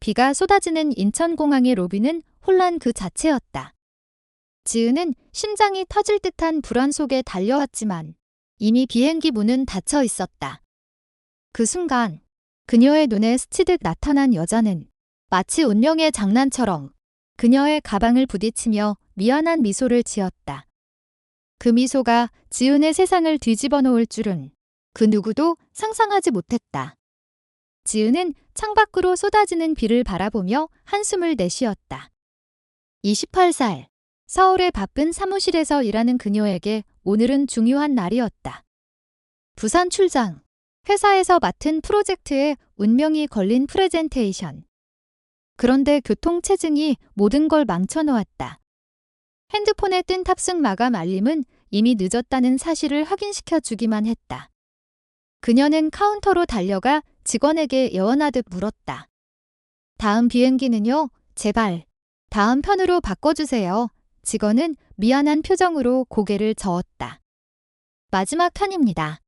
비가 쏟아지는 인천공항의 로비는 혼란 그 자체였다. 지은은 심장이 터질 듯한 불안 속에 달려왔지만 이미 비행기 문은 닫혀 있었다. 그 순간 그녀의 눈에 스치듯 나타난 여자는 마치 운명의 장난처럼 그녀의 가방을 부딪히며 미안한 미소를 지었다. 그 미소가 지은의 세상을 뒤집어 놓을 줄은 그 누구도 상상하지 못했다. 지은은 창밖으로 쏟아지는 비를 바라보며 한숨을 내쉬었다. 28살, 서울의 바쁜 사무실에서 일하는 그녀에게 오늘은 중요한 날이었다. 부산 출장, 회사에서 맡은 프로젝트에 운명이 걸린 프레젠테이션. 그런데 교통체증이 모든 걸 망쳐놓았다. 핸드폰에 뜬 탑승 마감 알림은 이미 늦었다는 사실을 확인시켜 주기만 했다. 그녀는 카운터로 달려가 직원에게 예언하듯 물었다. 다음 비행기는요? 제발, 다음 편으로 바꿔주세요. 직원은 미안한 표정으로 고개를 저었다. 마지막 편입니다.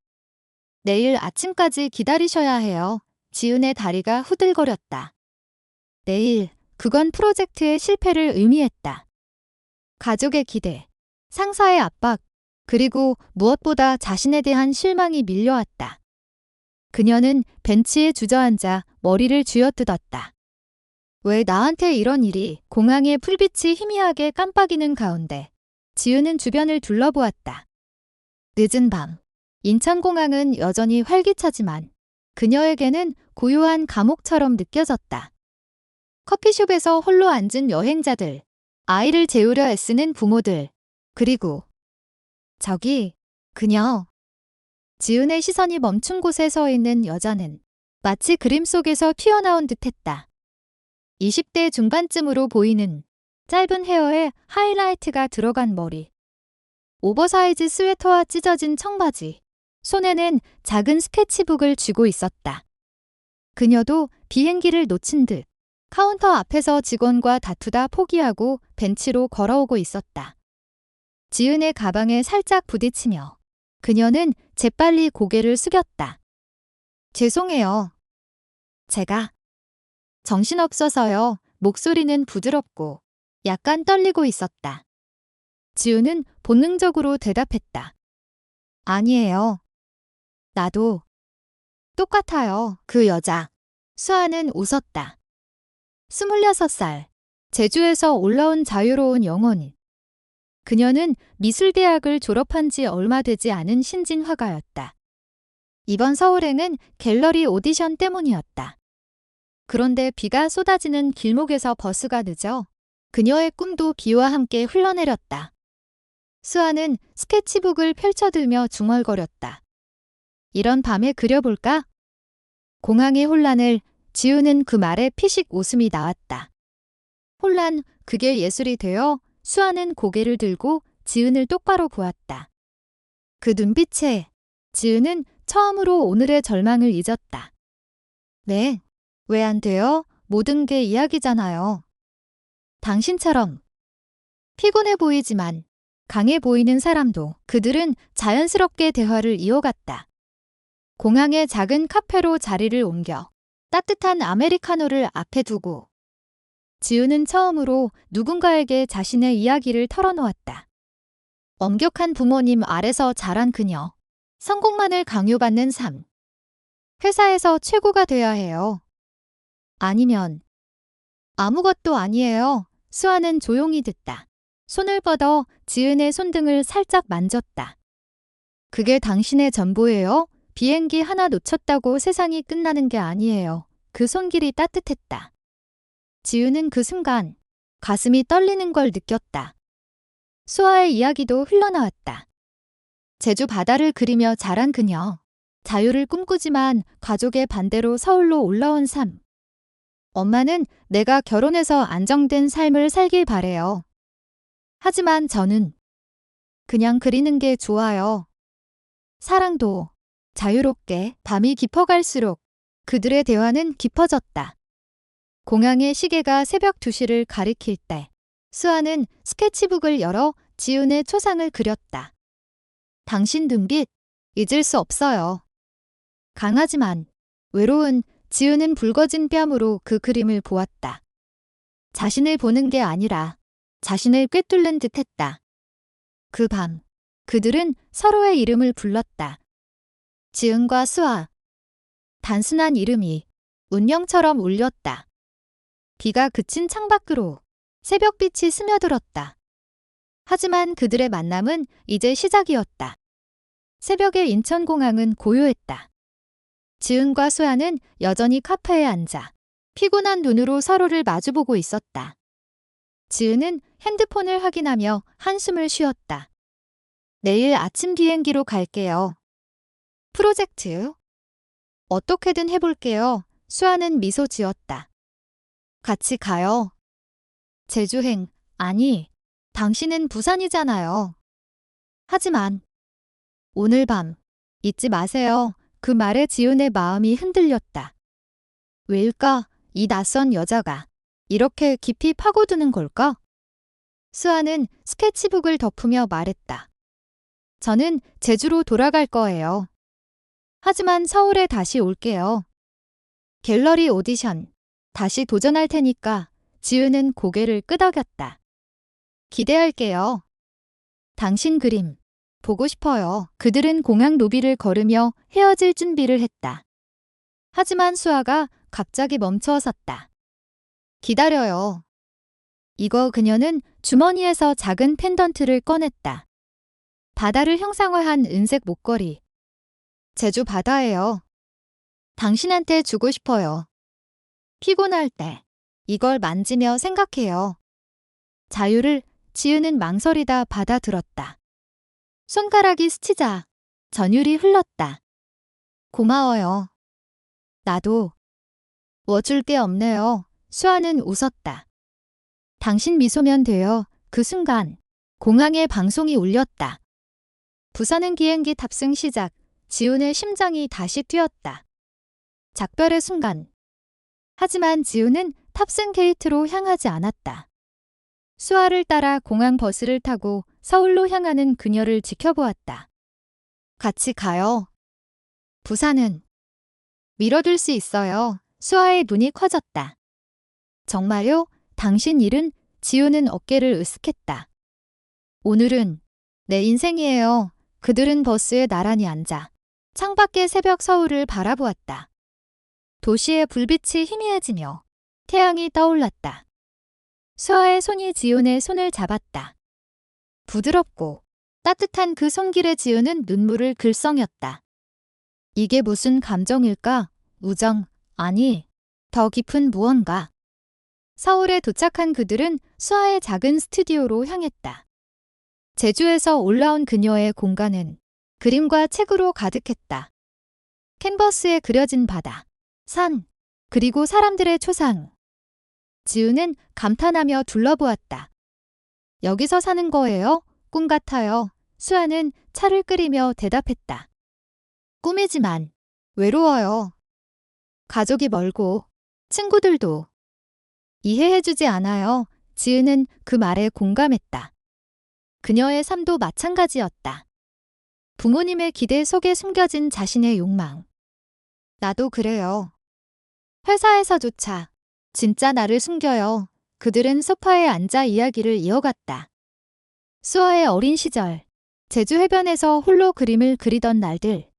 내일 아침까지 기다리셔야 해요. 지은의 다리가 후들거렸다. 내일, 그건 프로젝트의 실패를 의미했다. 가족의 기대, 상사의 압박, 그리고 무엇보다 자신에 대한 실망이 밀려왔다. 그녀는 벤치에 주저앉아 머리를 쥐어뜯었다. 왜 나한테 이런 일이? 공항의 풀빛이 희미하게 깜빡이는 가운데 지은은 주변을 둘러보았다. 늦은 밤, 인천공항은 여전히 활기차지만 그녀에게는 고요한 감옥처럼 느껴졌다. 커피숍에서 홀로 앉은 여행자들, 아이를 재우려 애쓰는 부모들, 그리고 저기, 그녀. 지은의 시선이 멈춘 곳에 서 있는 여자는 마치 그림 속에서 튀어나온 듯했다. 20대 중반쯤으로 보이는 짧은 헤어에 하이라이트가 들어간 머리, 오버사이즈 스웨터와 찢어진 청바지, 손에는 작은 스케치북을 쥐고 있었다. 그녀도 비행기를 놓친 듯 카운터 앞에서 직원과 다투다 포기하고 벤치로 걸어오고 있었다. 지은의 가방에 살짝 부딪히며 그녀는 재빨리 고개를 숙였다. 죄송해요. 제가 정신없어서요. 목소리는 부드럽고 약간 떨리고 있었다. 지은은 본능적으로 대답했다. 아니에요. 나도 똑같아요. 그 여자. 수아는 웃었다. 26살, 제주에서 올라온 자유로운 영혼. 그녀는 미술대학을 졸업한 지 얼마 되지 않은 신진 화가였다. 이번 서울행은 갤러리 오디션 때문이었다. 그런데 비가 쏟아지는 길목에서 버스가 늦어 그녀의 꿈도 비와 함께 흘러내렸다. 수아는 스케치북을 펼쳐들며 중얼거렸다. 이런 밤에 그려볼까? 공항의 혼란을 지우는 그 말에 피식 웃음이 나왔다. 혼란, 그게 예술이 되어 수아는 고개를 들고 지은을 똑바로 보았다. 그 눈빛에 지은은 처음으로 오늘의 절망을 잊었다. 네, 왜 안 돼요? 모든 게 이야기잖아요. 당신처럼 피곤해 보이지만 강해 보이는 사람도. 그들은 자연스럽게 대화를 이어갔다. 공항의 작은 카페로 자리를 옮겨 따뜻한 아메리카노를 앞에 두고 지은은 처음으로 누군가에게 자신의 이야기를 털어놓았다. 엄격한 부모님 아래서 자란 그녀. 성공만을 강요받는 삶. 회사에서 최고가 돼야 해요. 아니면 아무것도 아니에요. 수아는 조용히 듣다. 손을 뻗어 지은의 손등을 살짝 만졌다. 그게 당신의 전부예요? 비행기 하나 놓쳤다고 세상이 끝나는 게 아니에요. 그 손길이 따뜻했다. 지은은 그 순간 가슴이 떨리는 걸 느꼈다. 수아의 이야기도 흘러나왔다. 제주 바다를 그리며 자란 그녀. 자유를 꿈꾸지만 가족의 반대로 서울로 올라온 삶. 엄마는 내가 결혼해서 안정된 삶을 살길 바래요. 하지만 저는 그냥 그리는 게 좋아요. 사랑도 자유롭게. 밤이 깊어갈수록 그들의 대화는 깊어졌다. 공항의 시계가 새벽 2시를 가리킬 때 수아는 스케치북을 열어 지은의 초상을 그렸다. 당신 눈빛 잊을 수 없어요. 강하지만 외로운 지우는 붉어진 뺨으로 그 그림을 보았다. 자신을 보는 게 아니라 자신을 꿰뚫는 듯 했다. 그 밤, 그들은 서로의 이름을 불렀다. 지은과 수아. 단순한 이름이 운명처럼 울렸다. 비가 그친 창밖으로 새벽빛이 스며들었다. 하지만 그들의 만남은 이제 시작이었다. 새벽의 인천공항은 고요했다. 지은과 수아는 여전히 카페에 앉아 피곤한 눈으로 서로를 마주보고 있었다. 지은은 핸드폰을 확인하며 한숨을 쉬었다. 내일 아침 비행기로 갈게요. 프로젝트? 어떻게든 해볼게요. 수아는 미소 지었다. 같이 가요. 제주행, 아니, 당신은 부산이잖아요. 하지만 오늘 밤 잊지 마세요. 그 말에 지은의 마음이 흔들렸다. 왜일까? 이 낯선 여자가 이렇게 깊이 파고드는 걸까? 수아는 스케치북을 덮으며 말했다. 저는 제주로 돌아갈 거예요. 하지만 서울에 다시 올게요. 갤러리 오디션 다시 도전할 테니까. 지은은 고개를 끄덕였다. 기대할게요. 당신 그림 보고 싶어요. 그들은 공항 로비를 걸으며 헤어질 준비를 했다. 하지만 수아가 갑자기 멈춰 섰다. 기다려요. 이거 그녀는 주머니에서 작은 펜던트를 꺼냈다. 바다를 형상화한 은색 목걸이. 제주 바다예요. 당신한테 주고 싶어요. 피곤할 때 이걸 만지며 생각해요. 자유를 지은은 망설이다 받아들었다. 손가락이 스치자 전율이 흘렀다. 고마워요. 나도. 뭐 줄 게 없네요. 수아는 웃었다. 당신 미소면 돼요. 그 순간 공항의 방송이 울렸다. 부산행 비행기 탑승 시작. 지훈의 심장이 다시 뛰었다. 작별의 순간. 하지만 지훈은 탑승 게이트로 향하지 않았다. 수아를 따라 공항 버스를 타고 서울로 향하는 그녀를 지켜보았다. 같이 가요. 부산은 밀어둘 수 있어요. 수아의 눈이 커졌다. 정말요? 당신 일은? 지훈은 어깨를 으쓱했다. 오늘은 내 인생이에요. 그들은 버스에 나란히 앉아 창밖의 새벽 서울을 바라보았다. 도시의 불빛이 희미해지며 태양이 떠올랐다. 수아의 손이 지훈의 손을 잡았다. 부드럽고 따뜻한 그 손길에 지훈은 눈물을 글썽였다. 이게 무슨 감정일까? 우정, 아니, 더 깊은 무언가. 서울에 도착한 그들은 수아의 작은 스튜디오로 향했다. 제주에서 올라온 그녀의 공간은 그림과 책으로 가득했다. 캔버스에 그려진 바다, 산, 그리고 사람들의 초상. 지우는 감탄하며 둘러보았다. 여기서 사는 거예요? 꿈 같아요. 수아는 차를 끓이며 대답했다. 꿈이지만 외로워요. 가족이 멀고 친구들도 이해해주지 않아요. 지은은 그 말에 공감했다. 그녀의 삶도 마찬가지였다. 부모님의 기대 속에 숨겨진 자신의 욕망. 나도 그래요. 회사에서조차 진짜 나를 숨겨요. 그들은 소파에 앉아 이야기를 이어갔다. 수아의 어린 시절, 제주 해변에서 홀로 그림을 그리던 날들.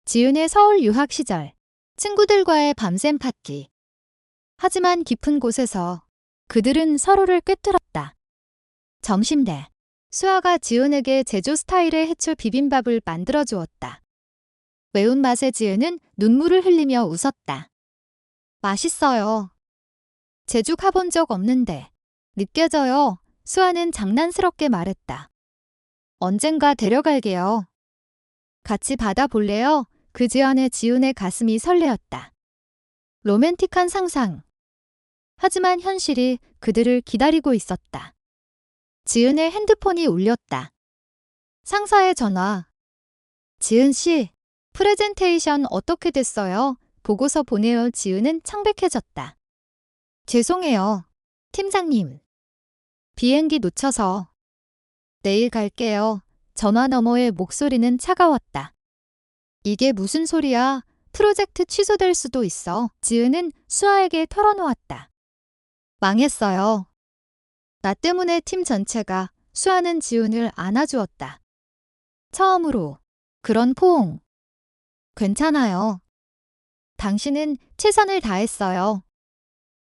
지은의 서울 유학 시절, 친구들과의 밤샘 파티. 하지만 깊은 곳에서 그들은 서로를 꿰뚫었다. 점심때, 수아가 지은에게 제주 스타일의 해초 비빔밥을 만들어 주었다. 매운맛에 지은은 눈물을 흘리며 웃었다. 맛있어요. 제주 가본 적 없는데 느껴져요. 수아는 장난스럽게 말했다. 언젠가 데려갈게요. 같이 바다 볼래요? 그 제안에 지훈의 가슴이 설레었다. 로맨틱한 상상. 하지만 현실이 그들을 기다리고 있었다. 지은의 핸드폰이 울렸다. 상사의 전화. 지은 씨, 프레젠테이션 어떻게 됐어요? 보고서 보내요. 지은은 창백해졌다. 죄송해요. 팀장님. 비행기 놓쳐서. 내일 갈게요. 전화 너머의 목소리는 차가웠다. 이게 무슨 소리야? 프로젝트 취소될 수도 있어. 지은은 수아에게 털어놓았다. 망했어요. 나 때문에 팀 전체가 수아는 지훈을 안아주었다. 처음으로 그런 포옹. 괜찮아요. 당신은 최선을 다했어요.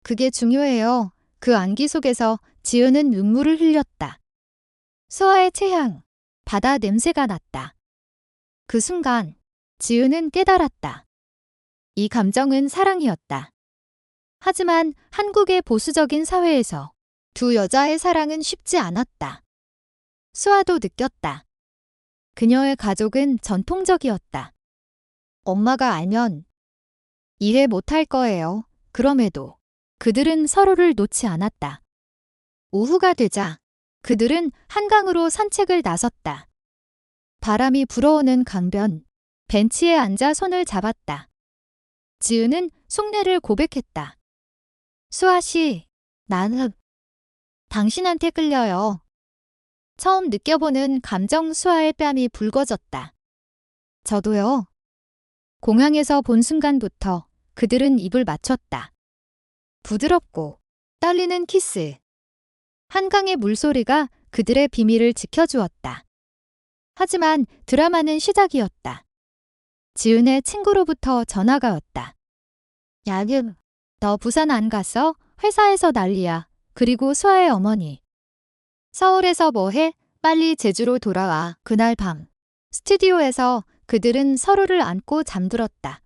그게 중요해요. 그 안기 속에서 지은은 눈물을 흘렸다. 수아의 체향, 바다 냄새가 났다. 그 순간 지은은 깨달았다. 이 감정은 사랑이었다. 하지만 한국의 보수적인 사회에서 두 여자의 사랑은 쉽지 않았다. 수아도 느꼈다. 그녀의 가족은 전통적이었다. 엄마가 알면 이해 못할 거예요. 그럼에도 그들은 서로를 놓지 않았다. 오후가 되자 그들은 한강으로 산책을 나섰다. 바람이 불어오는 강변, 벤치에 앉아 손을 잡았다. 지은은 속내를 고백했다. 수아 씨, 나는 당신한테 끌려요. 처음 느껴보는 감정. 수아의 뺨이 붉어졌다. 저도요. 공항에서 본 순간부터 그들은 입을 맞췄다. 부드럽고 떨리는 키스. 한강의 물소리가 그들의 비밀을 지켜주었다. 하지만 드라마는 시작이었다. 지은의 친구로부터 전화가 왔다. 야금, 너 부산 안 갔어? 회사에서 난리야. 그리고 수아의 어머니. 서울에서 뭐해? 빨리 제주로 돌아와. 그날 밤 스튜디오에서 그들은 서로를 안고 잠들었다.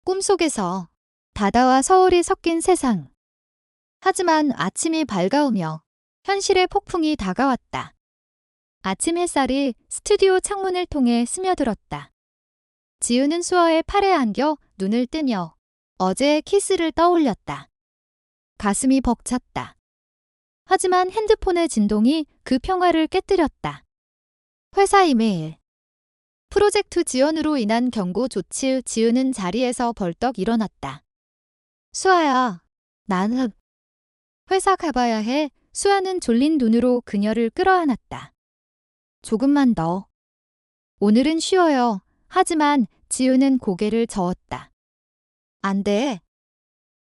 꿈속에서 바다와 서울이 섞인 세상. 하지만 아침이 밝아오며 현실의 폭풍이 다가왔다. 아침 햇살이 스튜디오 창문을 통해 스며들었다. 지은은 수아의 팔에 안겨 눈을 뜨며 어제의 키스를 떠올렸다. 가슴이 벅찼다. 하지만 핸드폰의 진동이 그 평화를 깨뜨렸다. 회사 이메일. 프로젝트 지연으로 인한 경고 조치. 지은은 자리에서 벌떡 일어났다. 수아야, 나는 회사 가봐야 해. 수아는 졸린 눈으로 그녀를 끌어안았다. 조금만 더. 오늘은 쉬어요. 하지만 지은은 고개를 저었다. 안 돼.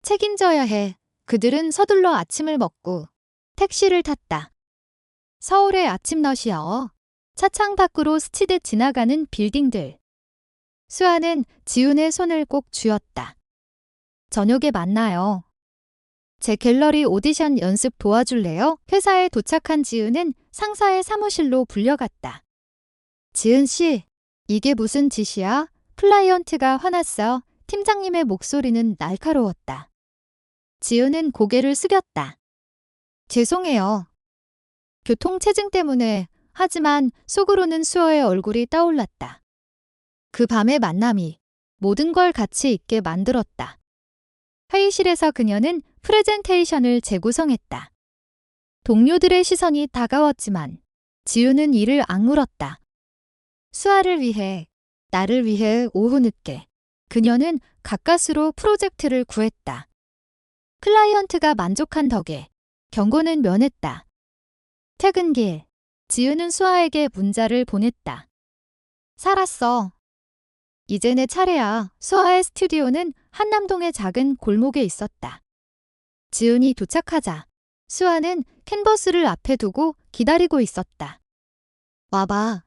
책임져야 해. 그들은 서둘러 아침을 먹고 택시를 탔다. 서울의 아침 러시아어. 차창 밖으로 스치듯 지나가는 빌딩들. 수아는 지훈의 손을 꼭 쥐었다. 저녁에 만나요. 제 갤러리 오디션 연습 도와줄래요? 회사에 도착한 지은은 상사의 사무실로 불려갔다. 지은 씨, 이게 무슨 짓이야? 클라이언트가 화났어. 팀장님의 목소리는 날카로웠다. 지은은 고개를 숙였다. 죄송해요. 교통체증 때문에. 하지만 속으로는 수아의 얼굴이 떠올랐다. 그 밤의 만남이 모든 걸 가치 있게 만들었다. 회의실에서 그녀는 프레젠테이션을 재구성했다. 동료들의 시선이 다가왔지만 지우는 이를 악물었다. 수아를 위해, 나를 위해. 오후 늦게 그녀는 가까스로 프로젝트를 구했다. 클라이언트가 만족한 덕에 경고는 면했다. 퇴근길, 지우는 수아에게 문자를 보냈다. 살았어. 이제 내 차례야. 수아의 스튜디오는 한남동의 작은 골목에 있었다. 지은이 도착하자 수아는 캔버스를 앞에 두고 기다리고 있었다. 와봐.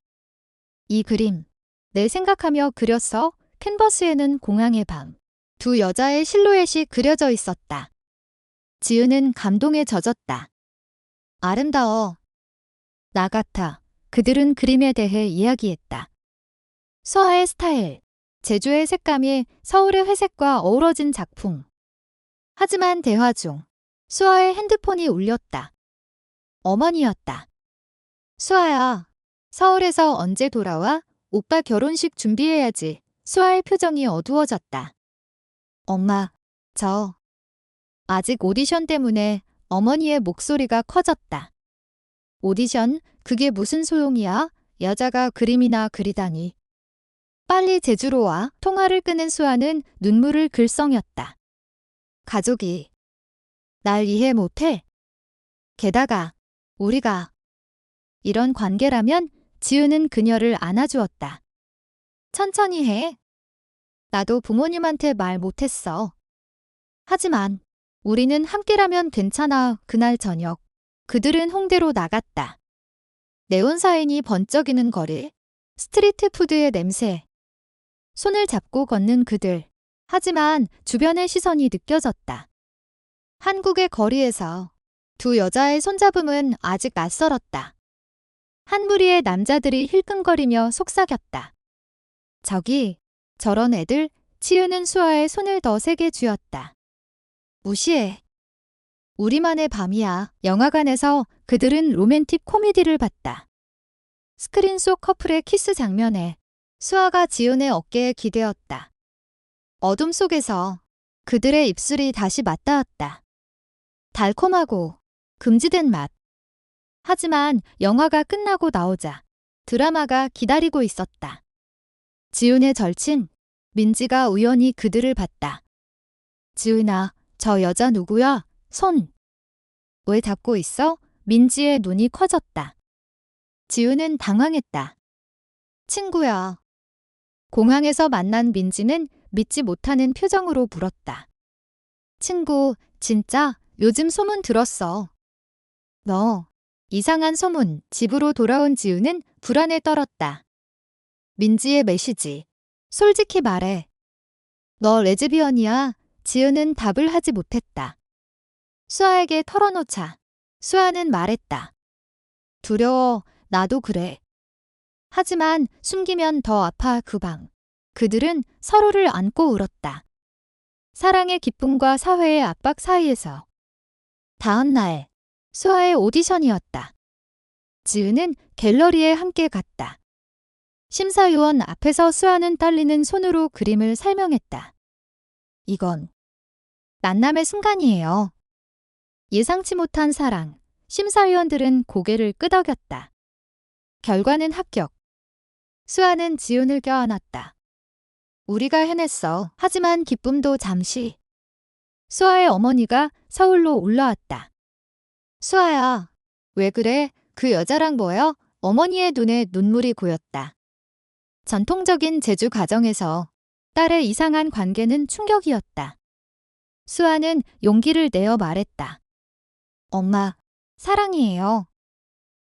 이 그림 내 생각하며 그렸어. 캔버스에는 공항의 밤, 두 여자의 실루엣이 그려져 있었다. 지은은 감동에 젖었다. 아름다워. 나 같아. 그들은 그림에 대해 이야기했다. 수아의 스타일, 제주의 색감이 서울의 회색과 어우러진 작품. 하지만 대화 중 수아의 핸드폰이 울렸다. 어머니였다. 수아야, 서울에서 언제 돌아와? 오빠 결혼식 준비해야지. 수아의 표정이 어두워졌다. 엄마, 저 아직 오디션 때문에. 어머니의 목소리가 커졌다. 오디션? 그게 무슨 소용이야? 여자가 그림이나 그리다니. 빨리 제주로 와. 통화를 끊은 수아는 눈물을 글썽였다. 가족이 날 이해 못해? 게다가 우리가 이런 관계라면. 지우는 그녀를 안아주었다. 천천히 해. 나도 부모님한테 말 못했어. 하지만 우리는 함께라면 괜찮아. 그날 저녁 그들은 홍대로 나갔다. 네온 사인이 번쩍이는 거리, 스트리트 푸드의 냄새, 손을 잡고 걷는 그들. 하지만 주변의 시선이 느껴졌다. 한국의 거리에서 두 여자의 손잡음은 아직 낯설었다. 한 무리의 남자들이 힐끔거리며 속삭였다. 저기, 저런 애들. 치유는 수아의 손을 더 세게 쥐었다. 무시해. 우리만의 밤이야. 영화관에서 그들은 로맨틱 코미디를 봤다. 스크린 속 커플의 키스 장면에 수아가 지훈의 어깨에 기대었다. 어둠 속에서 그들의 입술이 다시 맞닿았다. 달콤하고 금지된 맛. 하지만 영화가 끝나고 나오자 드라마가 기다리고 있었다. 지훈의 절친, 민지가 우연히 그들을 봤다. 지훈아, 저 여자 누구야? 손. 왜 잡고 있어? 민지의 눈이 커졌다. 지훈은 당황했다. 친구야. 공항에서 만난 민지는 믿지 못하는 표정으로 물었다. 친구, 진짜? 요즘 소문 들었어. 너, 이상한 소문. 집으로 돌아온 지훈은 불안에 떨었다. 민지의 메시지. 솔직히 말해. 너 레즈비언이야? 지은은 답을 하지 못했다. 수아에게 털어놓자. 수아는 말했다. 두려워. 나도 그래. 하지만 숨기면 더 아파. 그 방. 그들은 서로를 안고 울었다. 사랑의 기쁨과 사회의 압박 사이에서. 다음 날, 수아의 오디션이었다. 지은은 갤러리에 함께 갔다. 심사위원 앞에서 수아는 떨리는 손으로 그림을 설명했다. 이건 만남의 순간이에요. 예상치 못한 사랑. 심사위원들은 고개를 끄덕였다. 결과는 합격. 수아는 지훈을 껴안았다. 우리가 해냈어. 하지만 기쁨도 잠시. 수아의 어머니가 서울로 올라왔다. 수아야, 왜 그래? 그 여자랑 뭐야? 어머니의 눈에 눈물이 고였다. 전통적인 제주 가정에서 딸의 이상한 관계는 충격이었다. 수아는 용기를 내어 말했다. 엄마, 사랑이에요.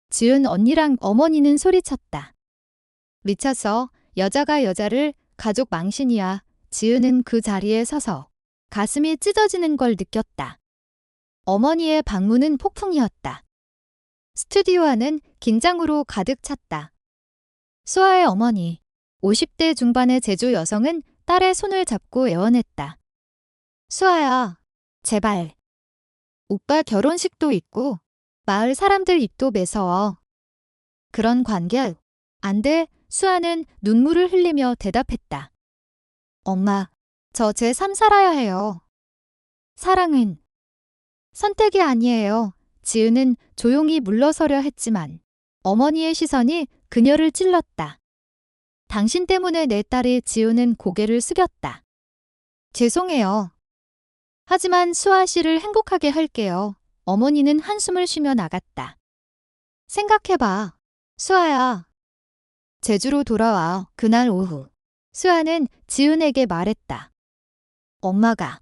지은 언니랑 어머니는 소리쳤다. 미쳤어. 여자가 여자를. 가족 망신이야. 지은은 그 자리에 서서 가슴이 찢어지는 걸 느꼈다. 어머니의 방문은 폭풍이었다. 스튜디오 안은 긴장으로 가득 찼다. 수아의 어머니, 50대 중반의 제주 여성은 딸의 손을 잡고 애원했다. 수아야, 제발. 오빠 결혼식도 있고 마을 사람들 입도 매서워. 그런 관계 안 돼. 수아는 눈물을 흘리며 대답했다. 엄마, 저 제 삶 살아야 해요. 사랑은 선택이 아니에요. 지은은 조용히 물러서려 했지만 어머니의 시선이 그녀를 찔렀다. 당신 때문에 내 딸이. 지은은 고개를 숙였다. 죄송해요. 하지만 수아 씨를 행복하게 할게요. 어머니는 한숨을 쉬며 나갔다. 생각해봐. 수아야. 제주로 돌아와. 그날 오후. 수아는 지은에게 말했다. 엄마가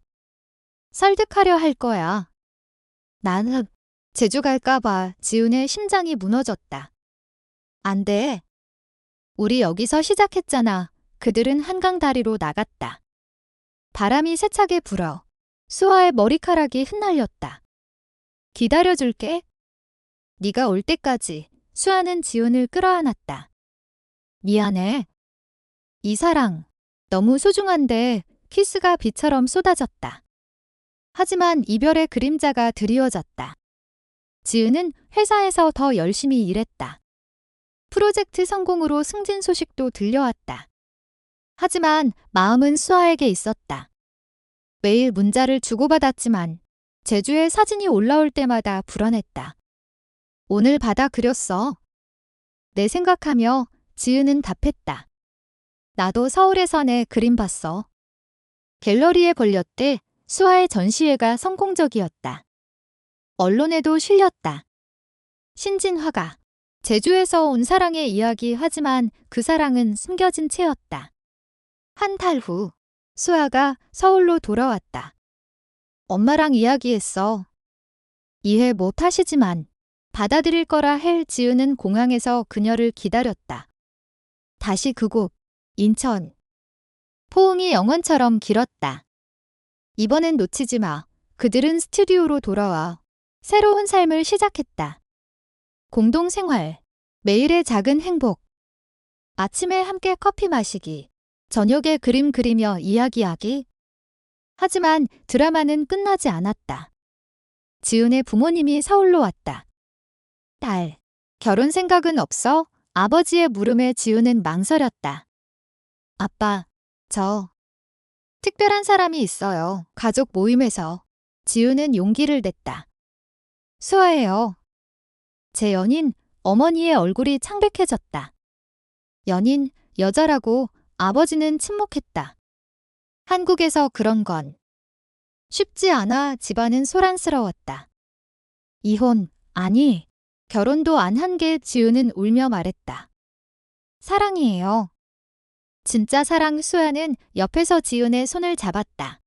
설득하려 할 거야. 나는 제주 갈까봐. 지은의 심장이 무너졌다. 안 돼. 우리 여기서 시작했잖아. 그들은 한강 다리로 나갔다. 바람이 세차게 불어 수아의 머리카락이 흩날렸다. 기다려줄게. 네가 올 때까지. 수아는 지훈을 끌어안았다. 미안해. 이 사랑 너무 소중한데. 키스가 비처럼 쏟아졌다. 하지만 이별의 그림자가 드리워졌다. 지은은 회사에서 더 열심히 일했다. 프로젝트 성공으로 승진 소식도 들려왔다. 하지만 마음은 수아에게 있었다. 매일 문자를 주고받았지만 제주에 사진이 올라올 때마다 불안했다. 오늘 바다 그렸어. 내 생각하며 지은은 답했다. 나도 서울에서 내 그림 봤어. 갤러리에 걸렸대. 수아의 전시회가 성공적이었다. 언론에도 실렸다. 신진화가 제주에서 온 사랑의 이야기. 하지만 그 사랑은 숨겨진 채였다. 한 달 후 수아가 서울로 돌아왔다. 엄마랑 이야기했어. 이해 못하시지만 받아들일 거라 할 지우는 공항에서 그녀를 기다렸다. 다시 그곳, 인천. 포옹이 영원처럼 길었다. 이번엔 놓치지 마. 그들은 스튜디오로 돌아와 새로운 삶을 시작했다. 공동생활, 매일의 작은 행복. 아침에 함께 커피 마시기, 저녁에 그림 그리며 이야기하기. 하지만 드라마는 끝나지 않았다. 지은의 부모님이 서울로 왔다. 딸, 결혼 생각은 없어? 아버지의 물음에 지은은 망설였다. 아빠, 저 특별한 사람이 있어요. 가족 모임에서. 지은은 용기를 냈다. 수아예요. 제 연인, 어머니의 얼굴이 창백해졌다. 연인, 여자라고 아버지는 침묵했다. 한국에서 그런 건 쉽지 않아. 집안은 소란스러웠다. 이혼, 아니, 결혼도 안 한 게 지은은 울며 말했다. 사랑이에요. 진짜 사랑. 수아는 옆에서 지은의 손을 잡았다.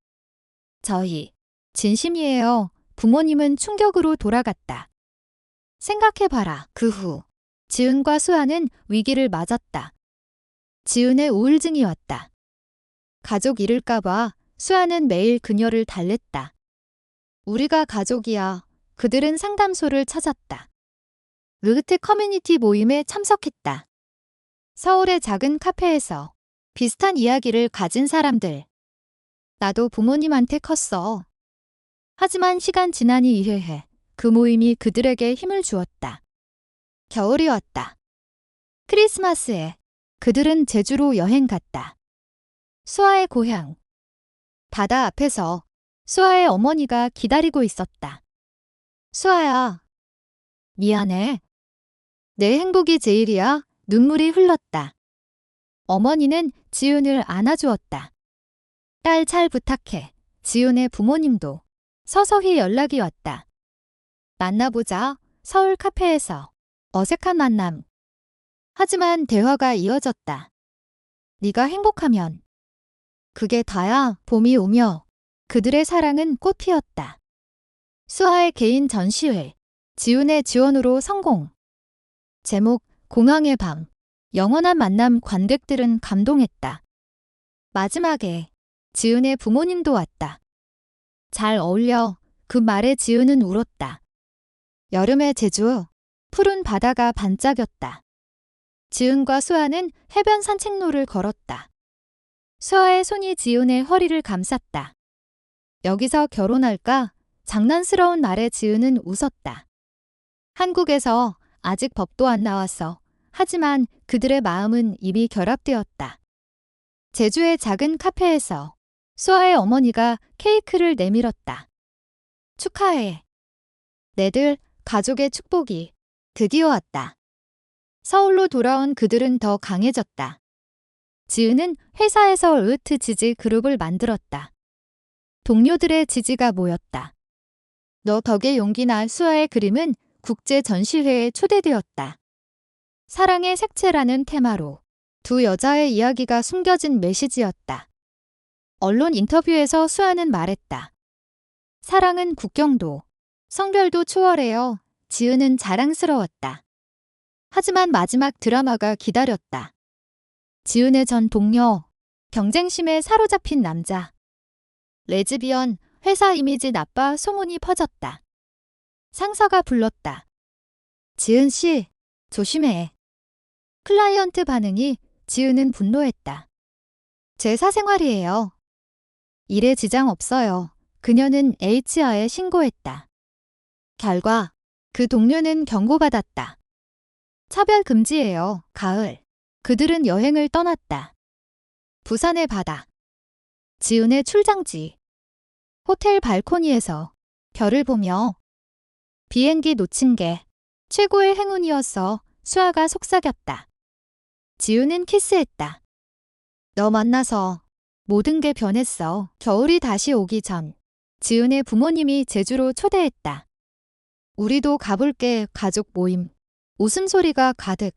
저희, 진심이에요. 부모님은 충격으로 돌아갔다. 생각해봐라. 그 후, 지은과 수아는 위기를 맞았다. 지은의 우울증이 왔다. 가족 잃을까봐 수아는 매일 그녀를 달랬다. 우리가 가족이야. 그들은 상담소를 찾았다. 르그트 커뮤니티 모임에 참석했다. 서울의 작은 카페에서 비슷한 이야기를 가진 사람들. 나도 부모님한테 컸어. 하지만 시간 지나니 이해해. 그 모임이 그들에게 힘을 주었다. 겨울이 왔다. 크리스마스에 그들은 제주로 여행 갔다. 수아의 고향. 바다 앞에서 수아의 어머니가 기다리고 있었다. 수아야. 미안해. 내 행복이 제일이야. 눈물이 흘렀다. 어머니는 지은을 안아주었다. 딸 잘 부탁해. 지은의 부모님도 서서히 연락이 왔다. 만나보자. 서울 카페에서. 어색한 만남. 하지만 대화가 이어졌다. 네가 행복하면. 그게 다야. 봄이 오며 그들의 사랑은 꽃 피었다. 수아의 개인 전시회. 지은의 지원으로 성공. 제목, 공항의 밤. 영원한 만남. 관객들은 감동했다. 마지막에 지은의 부모님도 왔다. 잘 어울려. 그 말에 지은은 울었다. 여름의 제주. 푸른 바다가 반짝였다. 지은과 수아는 해변 산책로를 걸었다. 수아의 손이 지은의 허리를 감쌌다. 여기서 결혼할까? 장난스러운 말에 지은은 웃었다. 한국에서 아직 법도 안 나왔어. 하지만 그들의 마음은 이미 결합되었다. 제주의 작은 카페에서 수아의 어머니가 케이크를 내밀었다. 축하해. 내들 가족의 축복이 드디어 왔다. 서울로 돌아온 그들은 더 강해졌다. 지은은 회사에서 으트 지지 그룹을 만들었다. 동료들의 지지가 모였다. 너 덕의 용기나. 수아의 그림은 국제 전시회에 초대되었다. 사랑의 색채라는 테마로 두 여자의 이야기가 숨겨진 메시지였다. 언론 인터뷰에서 수아는 말했다. 사랑은 국경도, 성별도 초월해요. 지은은 자랑스러웠다. 하지만 마지막 드라마가 기다렸다. 지은의 전 동료, 경쟁심에 사로잡힌 남자. 레즈비언, 회사 이미지 나빠. 소문이 퍼졌다. 상사가 불렀다. 지은 씨, 조심해. 클라이언트 반응이. 지은은 분노했다. 제 사생활이에요. 일에 지장 없어요. 그녀는 HR에 신고했다. 결과, 그 동료는 경고받았다. 차별 금지예요. 가을. 그들은 여행을 떠났다. 부산의 바다. 지은의 출장지. 호텔 발코니에서 별을 보며. 비행기 놓친 게 최고의 행운이었어. 수아가 속삭였다. 지은은 키스했다. 너 만나서 모든 게 변했어. 겨울이 다시 오기 전 지은의 부모님이 제주로 초대했다. 우리도 가볼게. 가족 모임. 웃음소리가 가득.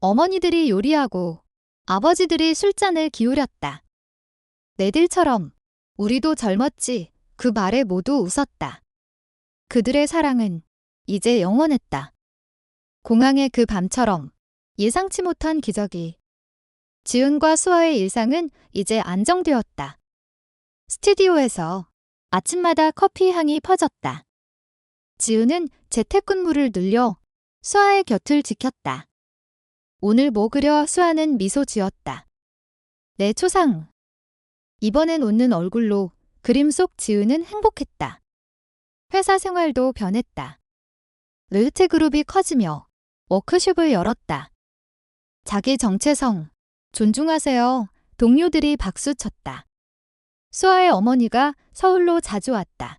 어머니들이 요리하고 아버지들이 술잔을 기울였다. 내들처럼 우리도 젊었지. 그 말에 모두 웃었다. 그들의 사랑은 이제 영원했다. 공항의 그 밤처럼 예상치 못한 기적이. 지은과 수아의 일상은 이제 안정되었다. 스튜디오에서 아침마다 커피 향이 퍼졌다. 지은은 재택근무를 늘려 수아의 곁을 지켰다. 오늘 뭐 그려? 수아는 미소 지었다. 내 초상. 이번엔 웃는 얼굴로 그림 속 지은은 행복했다. 회사 생활도 변했다. 르흐트 그룹이 커지며 워크숍을 열었다. 자기 정체성 존중하세요. 동료들이 박수쳤다. 수아의 어머니가 서울로 자주 왔다.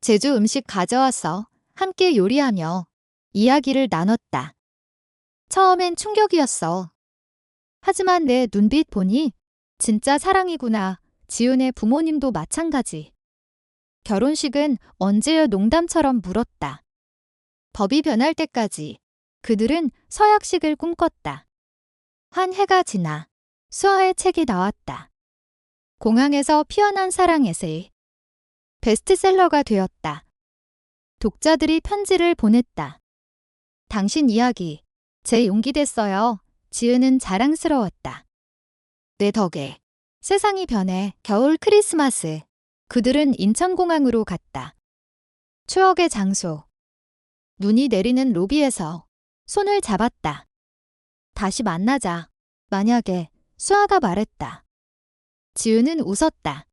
제주 음식 가져와서 함께 요리하며 이야기를 나눴다. 처음엔 충격이었어. 하지만 내 눈빛 보니 진짜 사랑이구나. 지은의 부모님도 마찬가지. 결혼식은 언제여 농담처럼 물었다. 법이 변할 때까지 그들은 서약식을 꿈꿨다. 한 해가 지나 수아의 책이 나왔다. 공항에서 피어난 사랑 에세이. 베스트셀러가 되었다. 독자들이 편지를 보냈다. 당신 이야기, 제 용기 됐어요. 지은은 자랑스러웠다. 내 덕에 세상이 변해. 겨울 크리스마스. 그들은 인천공항으로 갔다. 추억의 장소. 눈이 내리는 로비에서 손을 잡았다. 다시 만나자. 만약에 수아가 말했다. 지은은 웃었다.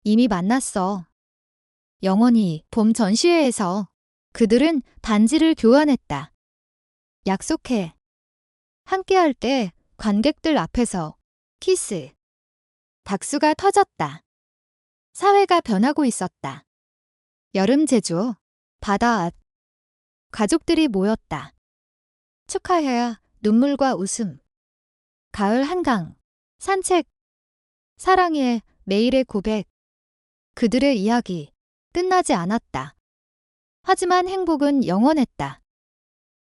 이미 만났어. 영원히. 봄 전시회에서 그들은 반지를 교환했다. 약속해. 함께할 때 관객들 앞에서 키스. 박수가 터졌다. 사회가 변하고 있었다. 여름 제주, 바다 앞. 가족들이 모였다. 축하해. 눈물과 웃음. 가을 한강, 산책. 사랑해. 매일의 고백. 그들의 이야기 끝나지 않았다. 하지만 행복은 영원했다.